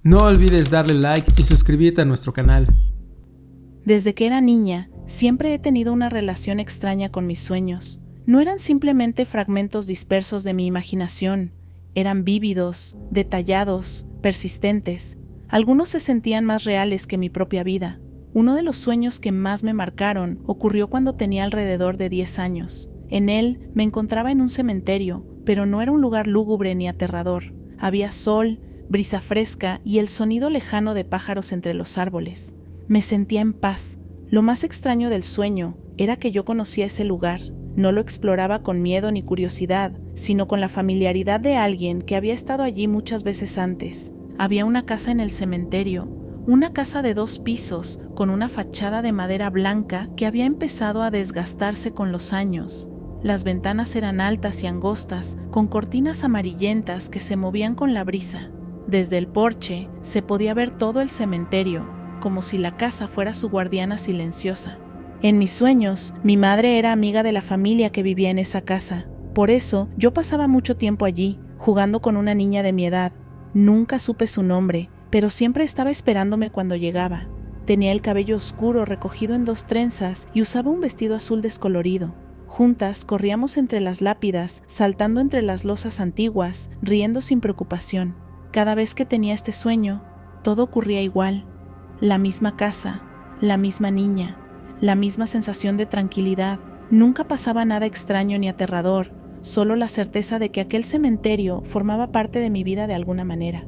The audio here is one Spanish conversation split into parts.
No olvides darle like y suscribirte a nuestro canal. Desde que era niña, siempre he tenido una relación extraña con mis sueños. No eran simplemente fragmentos dispersos de mi imaginación, eran vívidos, detallados, persistentes. Algunos se sentían más reales que mi propia vida. Uno de los sueños que más me marcaron ocurrió cuando tenía alrededor de 10 años. En él me encontraba en un cementerio, pero no era un lugar lúgubre ni aterrador. Había sol, brisa fresca y el sonido lejano de pájaros entre los árboles. Me sentía en paz. Lo más extraño del sueño era que yo conocía ese lugar. No lo exploraba con miedo ni curiosidad, sino con la familiaridad de alguien que había estado allí muchas veces antes. Había una casa en el cementerio, una casa de 2 pisos, con una fachada de madera blanca que había empezado a desgastarse con los años. Las ventanas eran altas y angostas, con cortinas amarillentas que se movían con la brisa. Desde el porche se podía ver todo el cementerio, como si la casa fuera su guardiana silenciosa. En mis sueños, mi madre era amiga de la familia que vivía en esa casa. Por eso, yo pasaba mucho tiempo allí, jugando con una niña de mi edad. Nunca supe su nombre, pero siempre estaba esperándome cuando llegaba. Tenía el cabello oscuro recogido en 2 trenzas y usaba un vestido azul descolorido. Juntas corríamos entre las lápidas, saltando entre las losas antiguas, riendo sin preocupación. Cada vez que tenía este sueño, todo ocurría igual. La misma casa, la misma niña, la misma sensación de tranquilidad. Nunca pasaba nada extraño ni aterrador, solo la certeza de que aquel cementerio formaba parte de mi vida de alguna manera.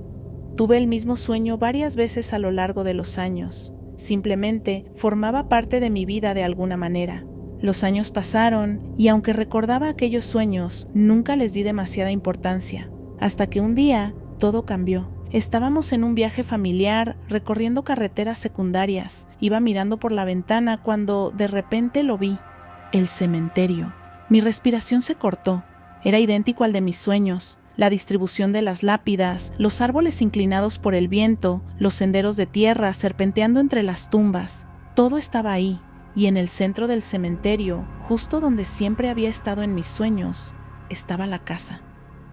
Tuve el mismo sueño varias veces a lo largo de los años. Simplemente formaba parte de mi vida de alguna manera. Los años pasaron y aunque recordaba aquellos sueños, nunca les di demasiada importancia. Hasta que un día, todo cambió. Estábamos en un viaje familiar, recorriendo carreteras secundarias. Iba mirando por la ventana cuando de repente lo vi. El cementerio. Mi respiración se cortó. Era idéntico al de mis sueños. La distribución de las lápidas, los árboles inclinados por el viento, los senderos de tierra serpenteando entre las tumbas. Todo estaba ahí. Y en el centro del cementerio, justo donde siempre había estado en mis sueños, estaba la casa.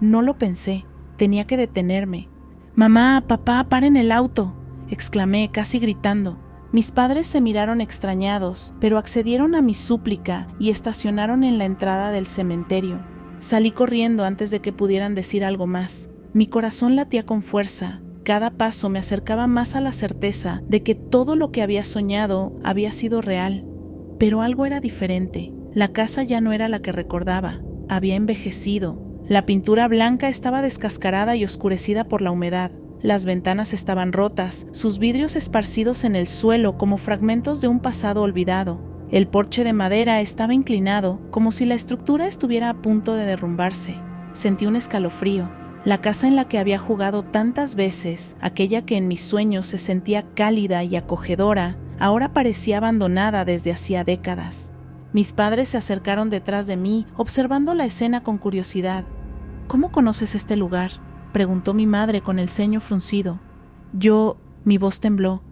No lo pensé. Tenía que detenerme. «Mamá, papá, paren el auto», exclamé casi gritando. Mis padres se miraron extrañados, pero accedieron a mi súplica y estacionaron en la entrada del cementerio. Salí corriendo antes de que pudieran decir algo más. Mi corazón latía con fuerza. Cada paso me acercaba más a la certeza de que todo lo que había soñado había sido real. Pero algo era diferente. La casa ya no era la que recordaba. Había envejecido. La pintura blanca estaba descascarada y oscurecida por la humedad. Las ventanas estaban rotas, sus vidrios esparcidos en el suelo como fragmentos de un pasado olvidado. El porche de madera estaba inclinado, como si la estructura estuviera a punto de derrumbarse. Sentí un escalofrío. La casa en la que había jugado tantas veces, aquella que en mis sueños se sentía cálida y acogedora, ahora parecía abandonada desde hacía décadas. Mis padres se acercaron detrás de mí, observando la escena con curiosidad. «¿Cómo conoces este lugar?», preguntó mi madre con el ceño fruncido. Mi voz tembló.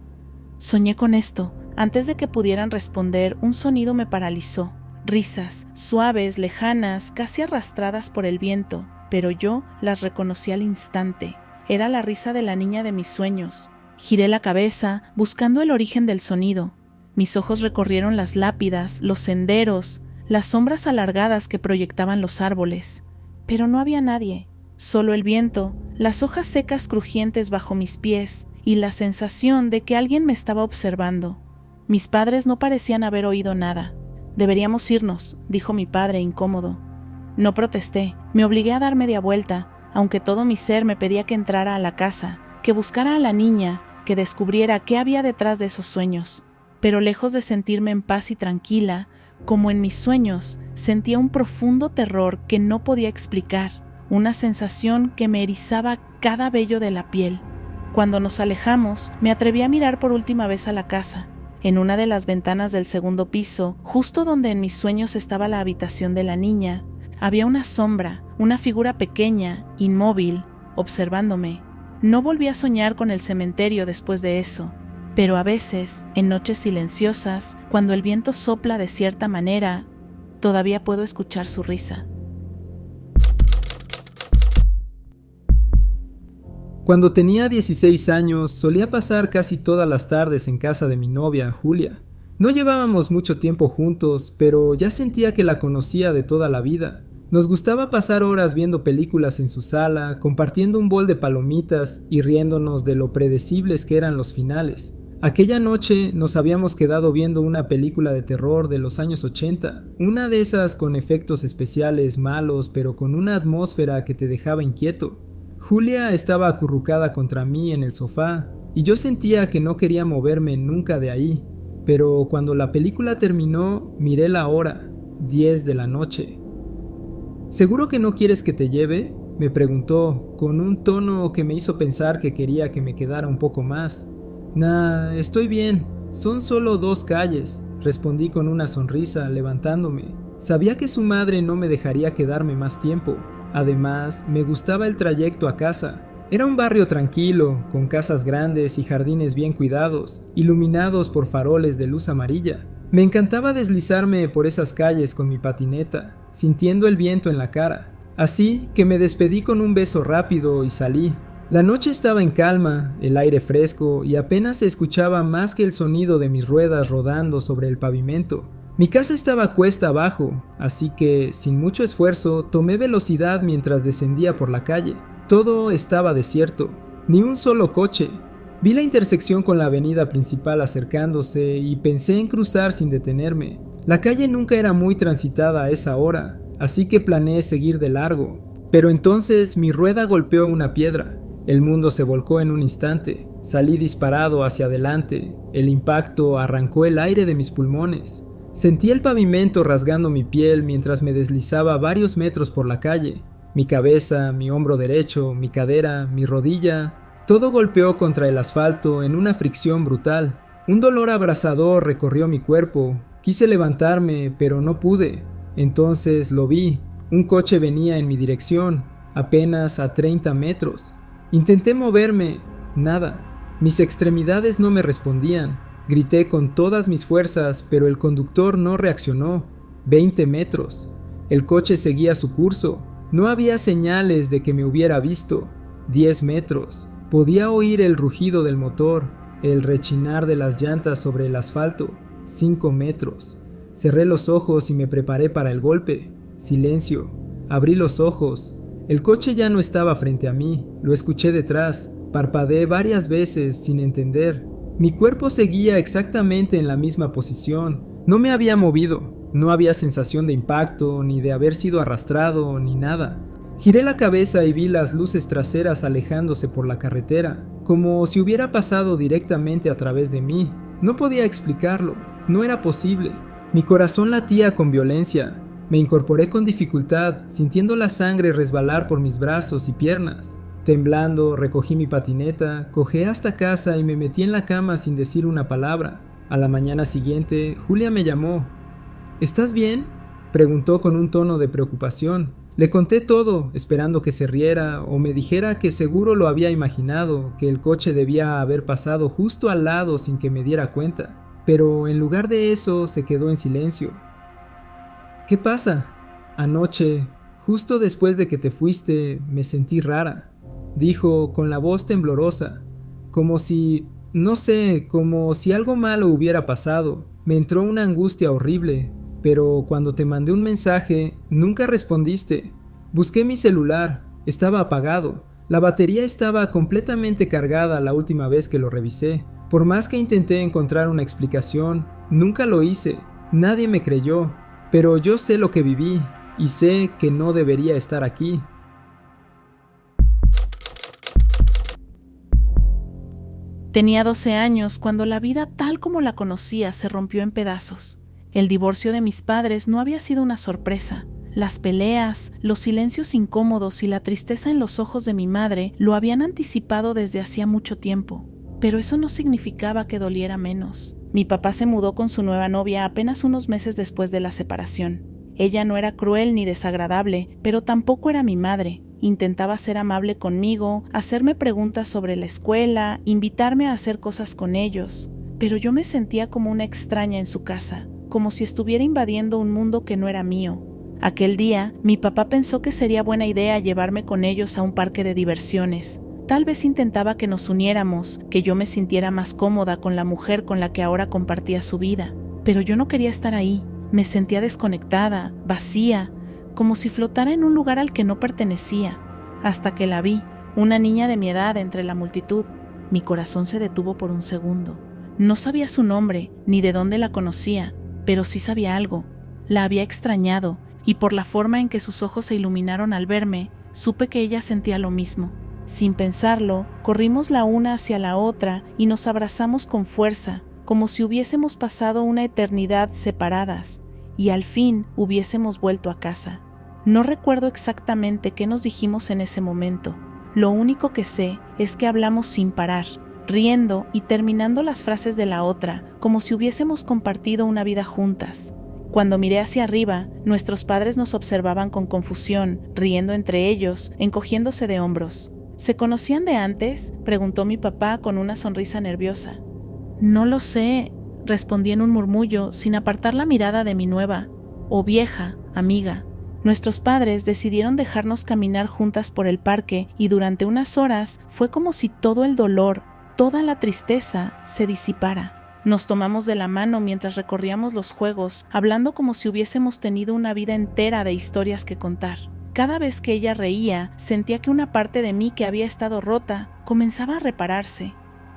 Soñé con esto. Antes de que pudieran responder, un sonido me paralizó. Risas, suaves, lejanas, casi arrastradas por el viento, pero yo las reconocí al instante. Era la risa de la niña de mis sueños. Giré la cabeza, buscando el origen del sonido. Mis ojos recorrieron las lápidas, los senderos, las sombras alargadas que proyectaban los árboles. Pero no había nadie, solo el viento, las hojas secas crujientes bajo mis pies y la sensación de que alguien me estaba observando. Mis padres no parecían haber oído nada. «Deberíamos irnos», dijo mi padre, incómodo. No protesté, me obligué a dar media vuelta, aunque todo mi ser me pedía que entrara a la casa, que buscara a la niña, que descubriera qué había detrás de esos sueños. Pero lejos de sentirme en paz y tranquila, como en mis sueños, sentía un profundo terror que no podía explicar, una sensación que me erizaba cada vello de la piel. Cuando nos alejamos, me atreví a mirar por última vez a la casa. En una de las ventanas del 2º piso, justo donde en mis sueños estaba la habitación de la niña, había una sombra, una figura pequeña, inmóvil, observándome. No volví a soñar con el cementerio después de eso. Pero a veces, en noches silenciosas, cuando el viento sopla de cierta manera, todavía puedo escuchar su risa. Cuando tenía 16 años, solía pasar casi todas las tardes en casa de mi novia, Julia. No llevábamos mucho tiempo juntos, pero ya sentía que la conocía de toda la vida. Nos gustaba pasar horas viendo películas en su sala, compartiendo un bol de palomitas y riéndonos de lo predecibles que eran los finales. Aquella noche nos habíamos quedado viendo una película de terror de los años 80, una de esas con efectos especiales malos pero con una atmósfera que te dejaba inquieto. Julia estaba acurrucada contra mí en el sofá y yo sentía que no quería moverme nunca de ahí, pero cuando la película terminó miré la hora, 10 de la noche. ¿Seguro que no quieres que te lleve?, me preguntó, con un tono que me hizo pensar que quería que me quedara un poco más. Nah, estoy bien, son solo 2 calles, respondí con una sonrisa, levantándome. Sabía que su madre no me dejaría quedarme más tiempo. Además, me gustaba el trayecto a casa. Era un barrio tranquilo, con casas grandes y jardines bien cuidados, iluminados por faroles de luz amarilla. Me encantaba deslizarme por esas calles con mi patineta, sintiendo el viento en la cara. Así que me despedí con un beso rápido y salí. La noche estaba en calma, el aire fresco y apenas se escuchaba más que el sonido de mis ruedas rodando sobre el pavimento. Mi casa estaba cuesta abajo, así que, sin mucho esfuerzo, tomé velocidad mientras descendía por la calle. Todo estaba desierto, ni un solo coche. Vi la intersección con la avenida principal acercándose y pensé en cruzar sin detenerme. La calle nunca era muy transitada a esa hora, así que planeé seguir de largo. Pero entonces mi rueda golpeó una piedra. El mundo se volcó en un instante. Salí disparado hacia adelante. El impacto arrancó el aire de mis pulmones. Sentí el pavimento rasgando mi piel mientras me deslizaba varios metros por la calle. Mi cabeza, mi hombro derecho, mi cadera, mi rodilla, todo golpeó contra el asfalto en una fricción brutal. Un dolor abrasador recorrió mi cuerpo. Quise levantarme, pero no pude. Entonces lo vi. Un coche venía en mi dirección, apenas a 30 metros. Intenté moverme, nada. Mis extremidades no me respondían. Grité con todas mis fuerzas, pero el conductor no reaccionó. 20 metros. El coche seguía su curso. No había señales de que me hubiera visto. 10 metros. Podía oír el rugido del motor, el rechinar de las llantas sobre el asfalto. 5 metros. Cerré los ojos y me preparé para el golpe. Silencio. Abrí los ojos. El coche ya no estaba frente a mí. Lo escuché detrás. Parpadeé varias veces sin entender. Mi cuerpo seguía exactamente en la misma posición. No me había movido. No había sensación de impacto, ni de haber sido arrastrado, ni nada. Giré la cabeza y vi las luces traseras alejándose por la carretera, como si hubiera pasado directamente a través de mí. No podía explicarlo. No era posible. Mi corazón latía con violencia. Me incorporé con dificultad, sintiendo la sangre resbalar por mis brazos y piernas. Temblando, recogí mi patineta, cojé hasta casa y me metí en la cama sin decir una palabra. A la mañana siguiente, Julia me llamó. ¿Estás bien?, preguntó con un tono de preocupación. Le conté todo, esperando que se riera o me dijera que seguro lo había imaginado, que el coche debía haber pasado justo al lado sin que me diera cuenta. Pero en lugar de eso, se quedó en silencio. ¿Qué pasa? Anoche, justo después de que te fuiste, me sentí rara, dijo con la voz temblorosa, como si, no sé, como si algo malo hubiera pasado. Me entró una angustia horrible, pero cuando te mandé un mensaje, nunca respondiste. Busqué mi celular, estaba apagado. La batería estaba completamente cargada la última vez que lo revisé. Por más que intenté encontrar una explicación, nunca lo hice. Nadie me creyó, pero yo sé lo que viví y sé que no debería estar aquí. Tenía 12 años cuando la vida tal como la conocía se rompió en pedazos. El divorcio de mis padres no había sido una sorpresa. Las peleas, los silencios incómodos y la tristeza en los ojos de mi madre lo habían anticipado desde hacía mucho tiempo. Pero eso no significaba que doliera menos. Mi papá se mudó con su nueva novia apenas unos meses después de la separación. Ella no era cruel ni desagradable, pero tampoco era mi madre. Intentaba ser amable conmigo, hacerme preguntas sobre la escuela, invitarme a hacer cosas con ellos. Pero yo me sentía como una extraña en su casa, como si estuviera invadiendo un mundo que no era mío. Aquel día, mi papá pensó que sería buena idea llevarme con ellos a un parque de diversiones. Tal vez intentaba que nos uniéramos, que yo me sintiera más cómoda con la mujer con la que ahora compartía su vida. Pero yo no quería estar ahí. Me sentía desconectada, vacía, como si flotara en un lugar al que no pertenecía. Hasta que la vi, una niña de mi edad entre la multitud. Mi corazón se detuvo por un segundo. No sabía su nombre, ni de dónde la conocía, pero sí sabía algo. La había extrañado, y por la forma en que sus ojos se iluminaron al verme, supe que ella sentía lo mismo. Sin pensarlo, corrimos la una hacia la otra y nos abrazamos con fuerza, como si hubiésemos pasado una eternidad separadas, y al fin hubiésemos vuelto a casa. No recuerdo exactamente qué nos dijimos en ese momento. Lo único que sé es que hablamos sin parar, riendo y terminando las frases de la otra, como si hubiésemos compartido una vida juntas. Cuando miré hacia arriba, nuestros padres nos observaban con confusión, riendo entre ellos, encogiéndose de hombros. ¿Se conocían de antes?, preguntó mi papá con una sonrisa nerviosa. No lo sé, respondí en un murmullo, sin apartar la mirada de mi nueva, o vieja, amiga. Nuestros padres decidieron dejarnos caminar juntas por el parque y durante unas horas fue como si todo el dolor, toda la tristeza se disipara. Nos tomamos de la mano mientras recorríamos los juegos, hablando como si hubiésemos tenido una vida entera de historias que contar. Cada vez que ella reía, sentía que una parte de mí que había estado rota comenzaba a repararse.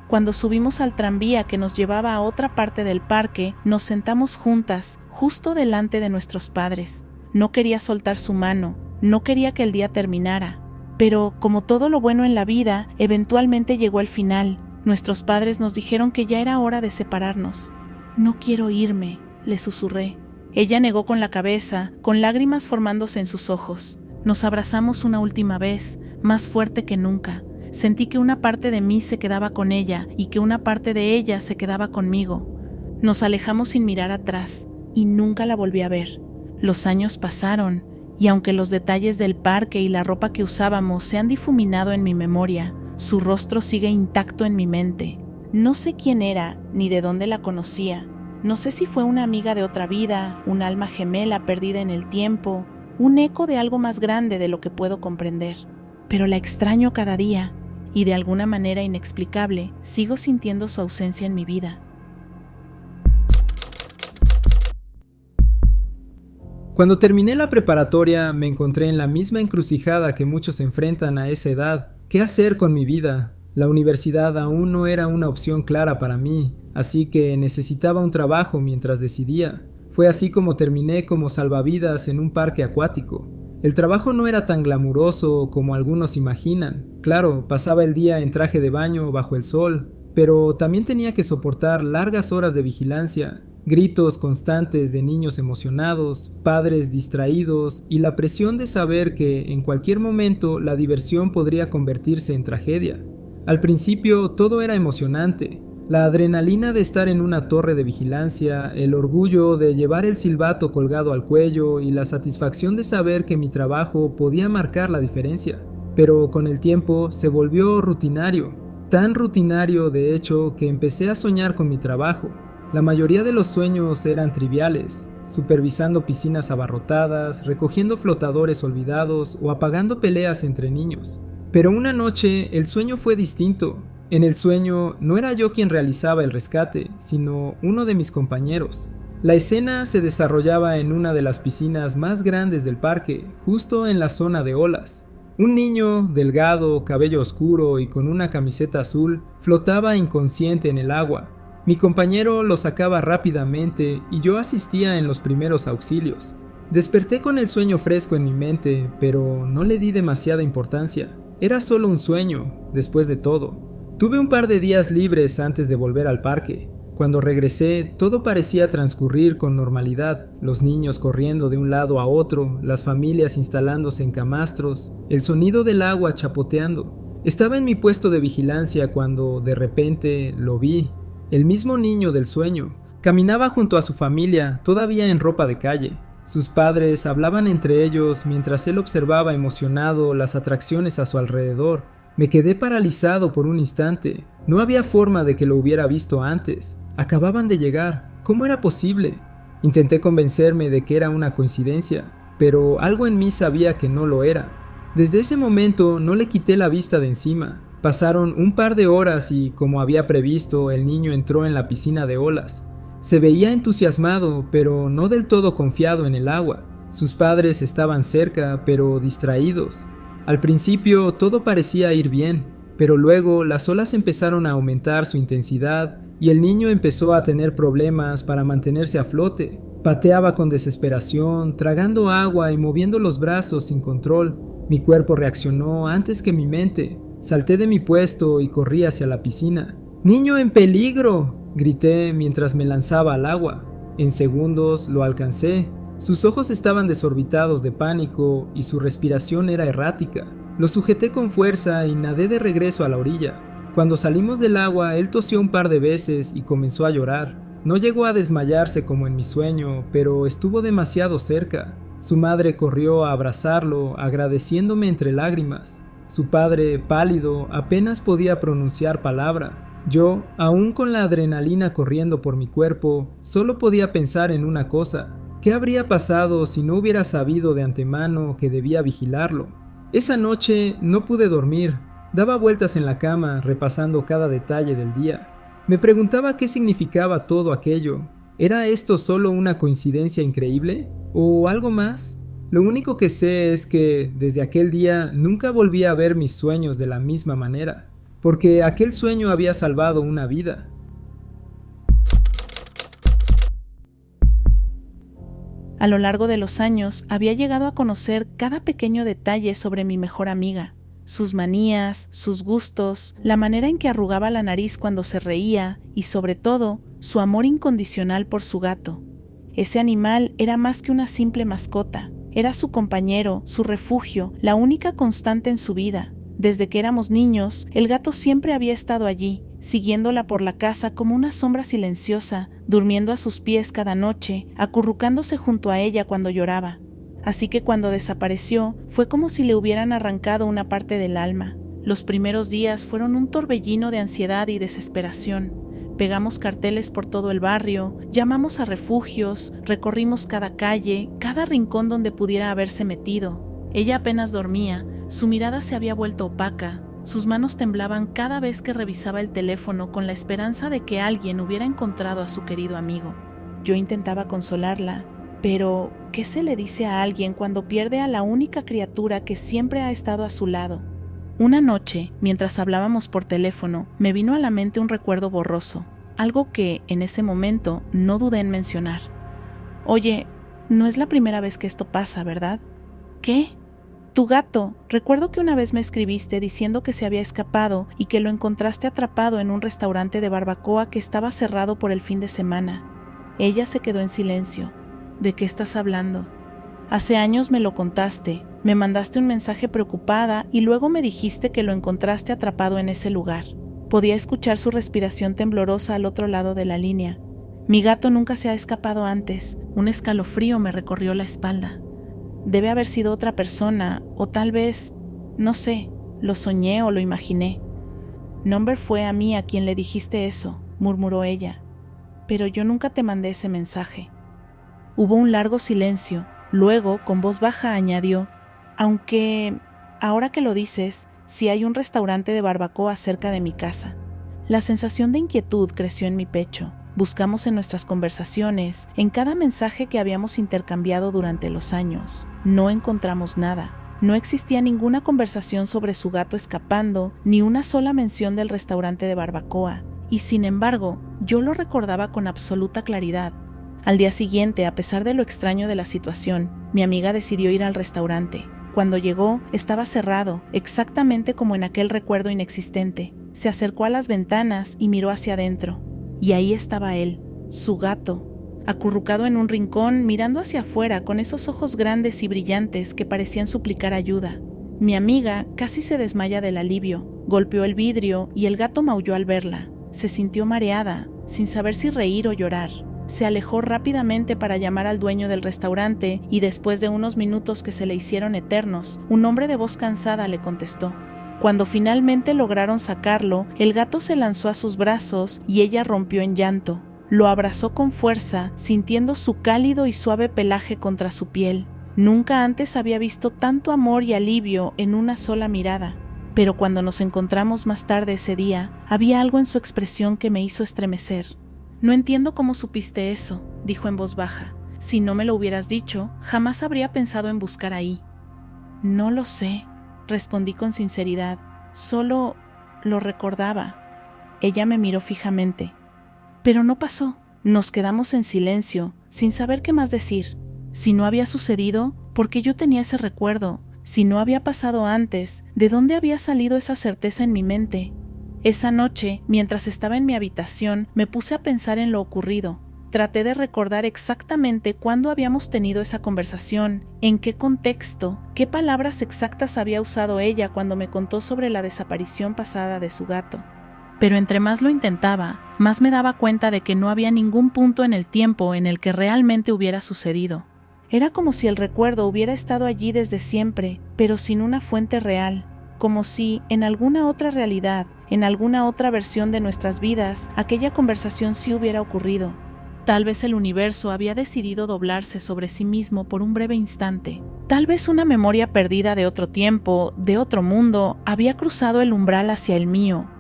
Cuando subimos al tranvía que nos llevaba a otra parte del parque, nos sentamos juntas, justo delante de nuestros padres. No quería soltar su mano, no quería que el día terminara. Pero, como todo lo bueno en la vida, eventualmente llegó el final. Nuestros padres nos dijeron que ya era hora de separarnos. No quiero irme, le susurré. Ella negó con la cabeza, con lágrimas formándose en sus ojos. Nos abrazamos una última vez, más fuerte que nunca. Sentí que una parte de mí se quedaba con ella y que una parte de ella se quedaba conmigo. Nos alejamos sin mirar atrás y nunca la volví a ver. Los años pasaron y aunque los detalles del parque y la ropa que usábamos se han difuminado en mi memoria, su rostro sigue intacto en mi mente. No sé quién era ni de dónde la conocía. No sé si fue una amiga de otra vida, un alma gemela perdida en el tiempo, un eco de algo más grande de lo que puedo comprender. Pero la extraño cada día y de alguna manera inexplicable sigo sintiendo su ausencia en mi vida. Cuando terminé la preparatoria me encontré en la misma encrucijada que muchos enfrentan a esa edad. ¿Qué hacer con mi vida? La universidad aún no era una opción clara para mí, así que necesitaba un trabajo mientras decidía. Fue así como terminé como salvavidas en un parque acuático. El trabajo no era tan glamuroso como algunos imaginan. Claro, pasaba el día en traje de baño bajo el sol, pero también tenía que soportar largas horas de vigilancia, gritos constantes de niños emocionados, padres distraídos y la presión de saber que en cualquier momento la diversión podría convertirse en tragedia. Al principio todo era emocionante. La adrenalina de estar en una torre de vigilancia, el orgullo de llevar el silbato colgado al cuello y la satisfacción de saber que mi trabajo podía marcar la diferencia. Pero con el tiempo se volvió rutinario, tan rutinario de hecho que empecé a soñar con mi trabajo. La mayoría de los sueños eran triviales, supervisando piscinas abarrotadas, recogiendo flotadores olvidados o apagando peleas entre niños. Pero una noche el sueño fue distinto. En el sueño no era yo quien realizaba el rescate, sino uno de mis compañeros. La escena se desarrollaba en una de las piscinas más grandes del parque, justo en la zona de olas. Un niño, delgado, cabello oscuro y con una camiseta azul, flotaba inconsciente en el agua. Mi compañero lo sacaba rápidamente y yo asistía en los primeros auxilios. Desperté con el sueño fresco en mi mente, pero no le di demasiada importancia. Era solo un sueño, después de todo. Tuve un par de días libres antes de volver al parque. Cuando regresé, todo parecía transcurrir con normalidad. Los niños corriendo de un lado a otro, las familias instalándose en camastros, el sonido del agua chapoteando. Estaba en mi puesto de vigilancia cuando, de repente, lo vi. El mismo niño del sueño. Caminaba junto a su familia, todavía en ropa de calle. Sus padres hablaban entre ellos mientras él observaba emocionado las atracciones a su alrededor. Me quedé paralizado por un instante. No había forma de que lo hubiera visto antes. Acababan de llegar. ¿Cómo era posible? Intenté convencerme de que era una coincidencia, pero algo en mí sabía que no lo era. Desde ese momento no le quité la vista de encima. Pasaron un par de horas y, como había previsto, el niño entró en la piscina de olas. Se veía entusiasmado, pero no del todo confiado en el agua. Sus padres estaban cerca, pero distraídos. Al principio todo parecía ir bien, pero luego las olas empezaron a aumentar su intensidad y el niño empezó a tener problemas para mantenerse a flote. Pateaba con desesperación, tragando agua y moviendo los brazos sin control. Mi cuerpo reaccionó antes que mi mente. Salté de mi puesto y corrí hacia la piscina. ¡Niño en peligro!, grité mientras me lanzaba al agua. En segundos lo alcancé. Sus ojos estaban desorbitados de pánico y su respiración era errática. Lo sujeté con fuerza y nadé de regreso a la orilla. Cuando salimos del agua, él tosió un par de veces y comenzó a llorar. No llegó a desmayarse como en mi sueño, pero estuvo demasiado cerca. Su madre corrió a abrazarlo, agradeciéndome entre lágrimas. Su padre, pálido, apenas podía pronunciar palabra. Yo, aún con la adrenalina corriendo por mi cuerpo, solo podía pensar en una cosa. ¿Qué habría pasado si no hubiera sabido de antemano que debía vigilarlo? Esa noche no pude dormir. Daba vueltas en la cama, repasando cada detalle del día. Me preguntaba qué significaba todo aquello. ¿Era esto solo una coincidencia increíble? ¿O algo más? Lo único que sé es que, desde aquel día, nunca volví a ver mis sueños de la misma manera. Porque aquel sueño había salvado una vida. A lo largo de los años había llegado a conocer cada pequeño detalle sobre mi mejor amiga, sus manías, sus gustos, la manera en que arrugaba la nariz cuando se reía y, sobre todo, su amor incondicional por su gato. Ese animal era más que una simple mascota, era su compañero, su refugio, la única constante en su vida. Desde que éramos niños, el gato siempre había estado allí, siguiéndola por la casa como una sombra silenciosa, durmiendo a sus pies cada noche, acurrucándose junto a ella cuando lloraba. Así que cuando desapareció, fue como si le hubieran arrancado una parte del alma. Los primeros días fueron un torbellino de ansiedad y desesperación. Pegamos carteles por todo el barrio, llamamos a refugios, recorrimos cada calle, cada rincón donde pudiera haberse metido. Ella apenas dormía, su mirada se había vuelto opaca, sus manos temblaban cada vez que revisaba el teléfono con la esperanza de que alguien hubiera encontrado a su querido amigo. Yo intentaba consolarla, pero ¿qué se le dice a alguien cuando pierde a la única criatura que siempre ha estado a su lado? Una noche, mientras hablábamos por teléfono, me vino a la mente un recuerdo borroso, algo que, en ese momento, no dudé en mencionar. Oye, no es la primera vez que esto pasa, ¿verdad? ¿Qué? Tu gato. Recuerdo que una vez me escribiste diciendo que se había escapado y que lo encontraste atrapado en un restaurante de barbacoa que estaba cerrado por el fin de semana. Ella se quedó en silencio. ¿De qué estás hablando? Hace años me lo contaste, me mandaste un mensaje preocupada y luego me dijiste que lo encontraste atrapado en ese lugar. Podía escuchar su respiración temblorosa al otro lado de la línea. Mi gato nunca se ha escapado antes. Un escalofrío me recorrió la espalda. Debe haber sido otra persona, o tal vez, no sé, lo soñé o lo imaginé. Number fue a mí a quien le dijiste eso, murmuró ella. Pero yo nunca te mandé ese mensaje. Hubo un largo silencio. Luego, con voz baja, añadió, aunque, ahora que lo dices, sí hay un restaurante de barbacoa cerca de mi casa. La sensación de inquietud creció en mi pecho. Buscamos en nuestras conversaciones, en cada mensaje que habíamos intercambiado durante los años. No encontramos nada. No existía ninguna conversación sobre su gato escapando, ni una sola mención del restaurante de barbacoa. Y sin embargo, yo lo recordaba con absoluta claridad. Al día siguiente, a pesar de lo extraño de la situación, mi amiga decidió ir al restaurante. Cuando llegó, estaba cerrado, exactamente como en aquel recuerdo inexistente. Se acercó a las ventanas y miró hacia adentro. Y ahí estaba él, su gato, acurrucado en un rincón, mirando hacia afuera con esos ojos grandes y brillantes que parecían suplicar ayuda. Mi amiga casi se desmaya del alivio, golpeó el vidrio y el gato maulló al verla. Se sintió mareada, sin saber si reír o llorar. Se alejó rápidamente para llamar al dueño del restaurante y después de unos minutos que se le hicieron eternos, un hombre de voz cansada le contestó. Cuando finalmente lograron sacarlo, el gato se lanzó a sus brazos y ella rompió en llanto. Lo abrazó con fuerza, sintiendo su cálido y suave pelaje contra su piel. Nunca antes había visto tanto amor y alivio en una sola mirada. pero cuando nos encontramos más tarde ese día, había algo en su expresión que me hizo estremecer. «No entiendo cómo supiste eso», dijo en voz baja. «Si no me lo hubieras dicho, jamás habría pensado en buscar ahí». «No lo sé», respondí con sinceridad. «Solo lo recordaba». Ella me miró fijamente. Pero no pasó. Nos quedamos en silencio, sin saber qué más decir. Si no había sucedido, ¿por qué yo tenía ese recuerdo? Si no había pasado antes, ¿de dónde había salido esa certeza en mi mente? Esa noche, mientras estaba en mi habitación, me puse a pensar en lo ocurrido. Traté de recordar exactamente cuándo habíamos tenido esa conversación, en qué contexto, qué palabras exactas había usado ella cuando me contó sobre la desaparición pasada de su gato. Pero entre más lo intentaba, más me daba cuenta de que no había ningún punto en el tiempo en el que realmente hubiera sucedido. Era como si el recuerdo hubiera estado allí desde siempre, pero sin una fuente real, como si, en alguna otra realidad, en alguna otra versión de nuestras vidas, aquella conversación sí hubiera ocurrido. Tal vez el universo había decidido doblarse sobre sí mismo por un breve instante. Tal vez una memoria perdida de otro tiempo, de otro mundo, había cruzado el umbral hacia el mío.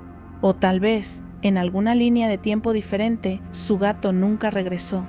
O tal vez, en alguna línea de tiempo diferente, su gato nunca regresó.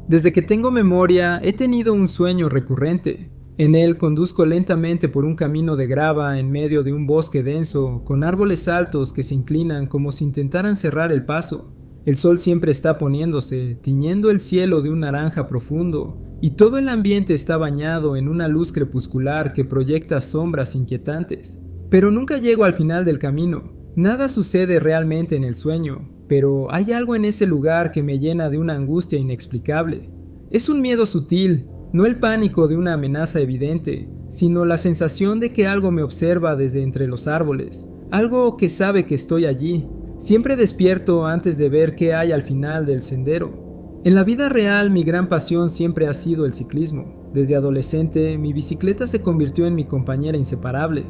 Desde que tengo memoria, he tenido un sueño recurrente. En él conduzco lentamente por un camino de grava en medio de un bosque denso, con árboles altos que se inclinan como si intentaran cerrar el paso. El sol siempre está poniéndose, tiñendo el cielo de un naranja profundo, y todo el ambiente está bañado en una luz crepuscular que proyecta sombras inquietantes. Pero nunca llego al final del camino. Nada sucede realmente en el sueño, pero hay algo en ese lugar que me llena de una angustia inexplicable. Es un miedo sutil, no el pánico de una amenaza evidente, sino la sensación de que algo me observa desde entre los árboles, algo que sabe que estoy allí. Siempre despierto antes de ver qué hay al final del sendero. En la vida real, mi gran pasión siempre ha sido el ciclismo. Desde adolescente, mi bicicleta se convirtió en mi compañera inseparable.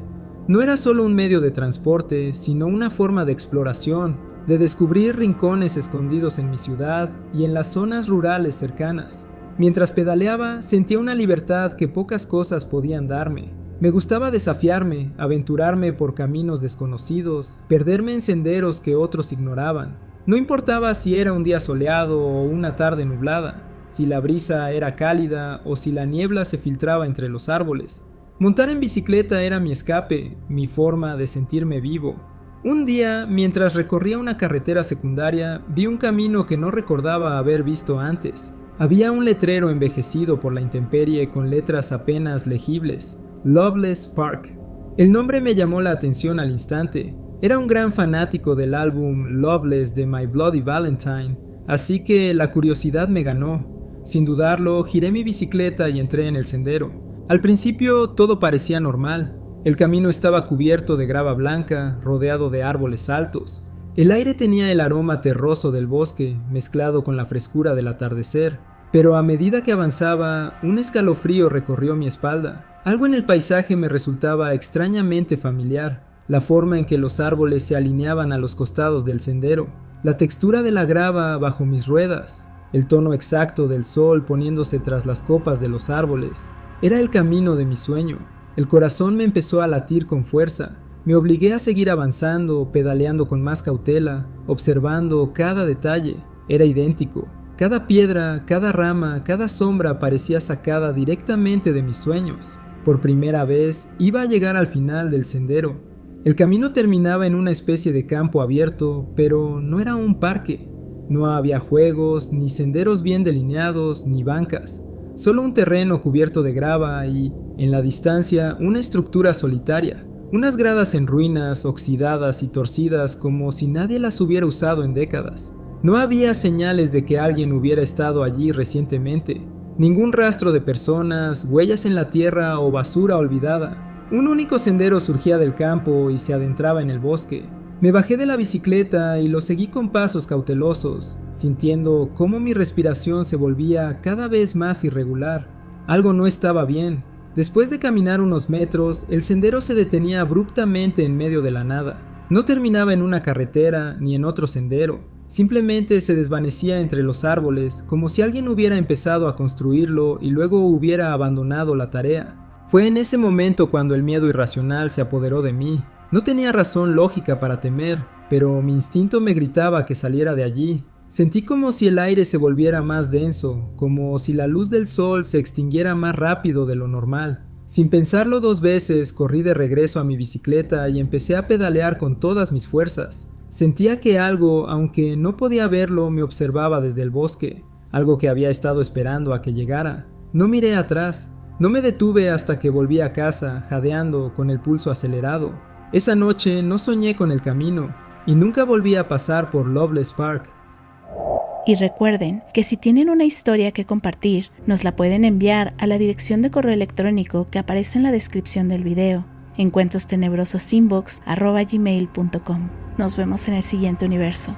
No era solo un medio de transporte, sino una forma de exploración, de descubrir rincones escondidos en mi ciudad y en las zonas rurales cercanas. Mientras pedaleaba, sentía una libertad que pocas cosas podían darme. Me gustaba desafiarme, aventurarme por caminos desconocidos, perderme en senderos que otros ignoraban. No importaba si era un día soleado o una tarde nublada, si la brisa era cálida o si la niebla se filtraba entre los árboles. Montar en bicicleta era mi escape, mi forma de sentirme vivo. Un día, mientras recorría una carretera secundaria, vi un camino que no recordaba haber visto antes. Había un letrero envejecido por la intemperie con letras apenas legibles: Loveless Park. El nombre me llamó la atención al instante. Era un gran fanático del álbum Loveless de My Bloody Valentine, así que la curiosidad me ganó. Sin dudarlo, giré mi bicicleta y entré en el sendero. Al principio todo parecía normal. El camino estaba cubierto de grava blanca, rodeado de árboles altos. El aire tenía el aroma terroso del bosque, mezclado con la frescura del atardecer. Pero a medida que avanzaba, un escalofrío recorrió mi espalda. Algo en el paisaje me resultaba extrañamente familiar. La forma en que los árboles se alineaban a los costados del sendero, la textura de la grava bajo mis ruedas, el tono exacto del sol poniéndose tras las copas de los árboles. Era el camino de mi sueño. El corazón me empezó a latir con fuerza. Me obligué a seguir avanzando, pedaleando con más cautela, observando cada detalle. Era idéntico. Cada piedra, cada rama, cada sombra parecía sacada directamente de mis sueños. Por primera vez iba a llegar al final del sendero. El camino terminaba en una especie de campo abierto, pero no era un parque. No había juegos, ni senderos bien delineados, ni bancas. Solo un terreno cubierto de grava y, en la distancia, una estructura solitaria. Unas gradas en ruinas, oxidadas y torcidas como si nadie las hubiera usado en décadas. No había señales de que alguien hubiera estado allí recientemente. Ningún rastro de personas, huellas en la tierra o basura olvidada. Un único sendero surgía del campo y se adentraba en el bosque. Me bajé de la bicicleta y lo seguí con pasos cautelosos, sintiendo cómo mi respiración se volvía cada vez más irregular. Algo no estaba bien. Después de caminar unos metros, el sendero se detenía abruptamente en medio de la nada. No terminaba en una carretera ni en otro sendero. Simplemente se desvanecía entre los árboles, como si alguien hubiera empezado a construirlo y luego hubiera abandonado la tarea. Fue en ese momento cuando el miedo irracional se apoderó de mí. No tenía razón lógica para temer, pero mi instinto me gritaba que saliera de allí. Sentí como si el aire se volviera más denso, como si la luz del sol se extinguiera más rápido de lo normal. Sin pensarlo 2 veces, corrí de regreso a mi bicicleta y empecé a pedalear con todas mis fuerzas. Sentía que algo, aunque no podía verlo, me observaba desde el bosque, algo que había estado esperando a que llegara. No miré atrás, no me detuve hasta que volví a casa, jadeando, con el pulso acelerado. Esa noche no soñé con el camino, y nunca volví a pasar por Loveless Park. Y recuerden que si tienen una historia que compartir, nos la pueden enviar a la dirección de correo electrónico que aparece en la descripción del video, encuentrostenebrososinbox@gmail.com. Nos vemos en el siguiente universo.